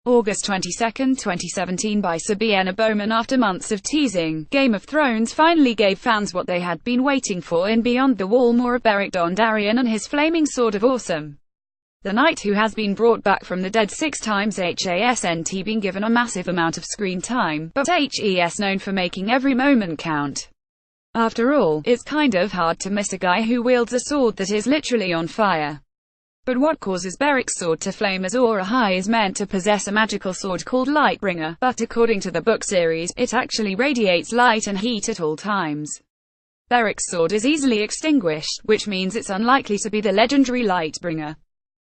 August 22, 2017 by Sabiena Bowman. After months of teasing, Game of Thrones finally gave fans what they had been waiting for in Beyond the Wall: more of Beric Dondarrion and his flaming sword of awesome. The knight who has been brought back from the dead 6 times hasn't been given a massive amount of screen time, but he's known for making every moment count. After all, it's kind of hard to miss a guy who wields a sword that is literally on fire. But what causes Beric's sword to flame? Azor Ahai is meant to possess a magical sword called Lightbringer, but according to the book series, it actually radiates light and heat at all times. Beric's sword is easily extinguished, which means it's unlikely to be the legendary Lightbringer.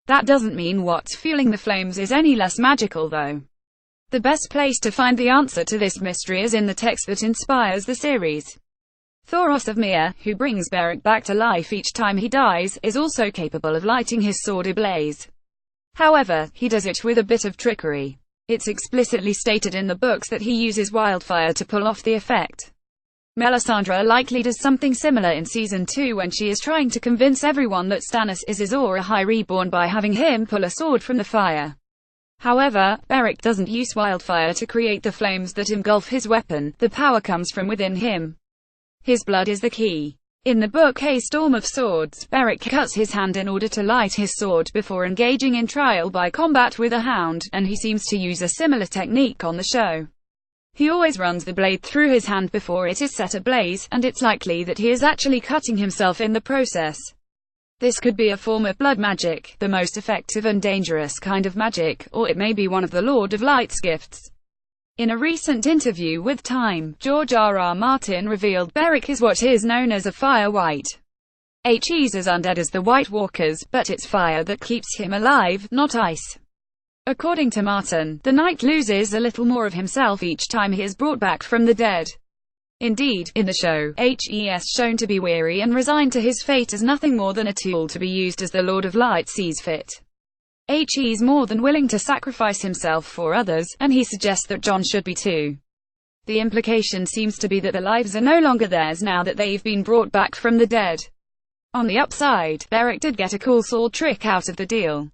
That doesn't mean what's fueling the flames is any less magical, though. The best place to find the answer to this mystery is in the text that inspires the series. Thoros of Myr, who brings Beric back to life each time he dies, is also capable of lighting his sword ablaze. However, he does it with a bit of trickery. It's explicitly stated in the books that he uses wildfire to pull off the effect. Melisandre likely does something similar in Season 2 when she is trying to convince everyone that Stannis is Azor Ahai reborn by having him pull a sword from the fire. However, Beric doesn't use wildfire to create the flames that engulf his weapon. The power comes from within him. His blood is the key. In the book A Storm of Swords, Beric cuts his hand in order to light his sword before engaging in trial by combat with a hound, and he seems to use a similar technique on the show. He always runs the blade through his hand before it is set ablaze, and it's likely that he is actually cutting himself in the process. This could be a form of blood magic, the most effective and dangerous kind of magic, or it may be one of the Lord of Light's gifts. In a recent interview with Time, George R.R. Martin revealed Beric is what is known as a fire wight. He's as undead as the White Walkers, but it's fire that keeps him alive, not ice. According to Martin, the knight loses a little more of himself each time he is brought back from the dead. Indeed, in the show, he's shown to be weary and resigned to his fate as nothing more than a tool to be used as the Lord of Light sees fit. He's more than willing to sacrifice himself for others, and he suggests that Jon should be too. The implication seems to be that their lives are no longer theirs now that they've been brought back from the dead. On the upside, Beric did get a cool sword trick out of the deal.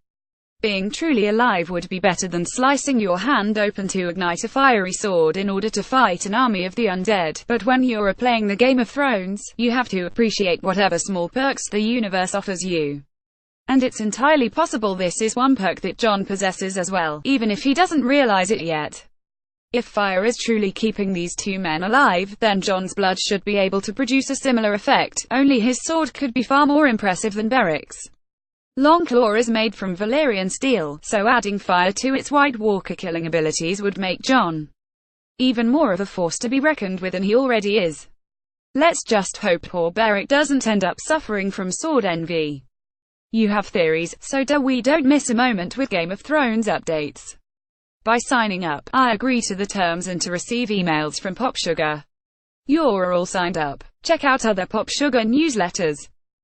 Being truly alive would be better than slicing your hand open to ignite a fiery sword in order to fight an army of the undead, but when you're playing the Game of Thrones, you have to appreciate whatever small perks the universe offers you. And it's entirely possible this is one perk that Jon possesses as well, even if he doesn't realize it yet. If fire is truly keeping these two men alive, then Jon's blood should be able to produce a similar effect, only his sword could be far more impressive than Beric's. Longclaw is made from Valyrian steel, so adding fire to its White Walker killing abilities would make Jon even more of a force to be reckoned with than he already is. Let's just hope poor Beric doesn't end up suffering from sword envy. You have theories, so don't miss a moment with Game of Thrones updates. By signing up, I agree to the terms and to receive emails from PopSugar. You're all signed up. Check out other PopSugar newsletters.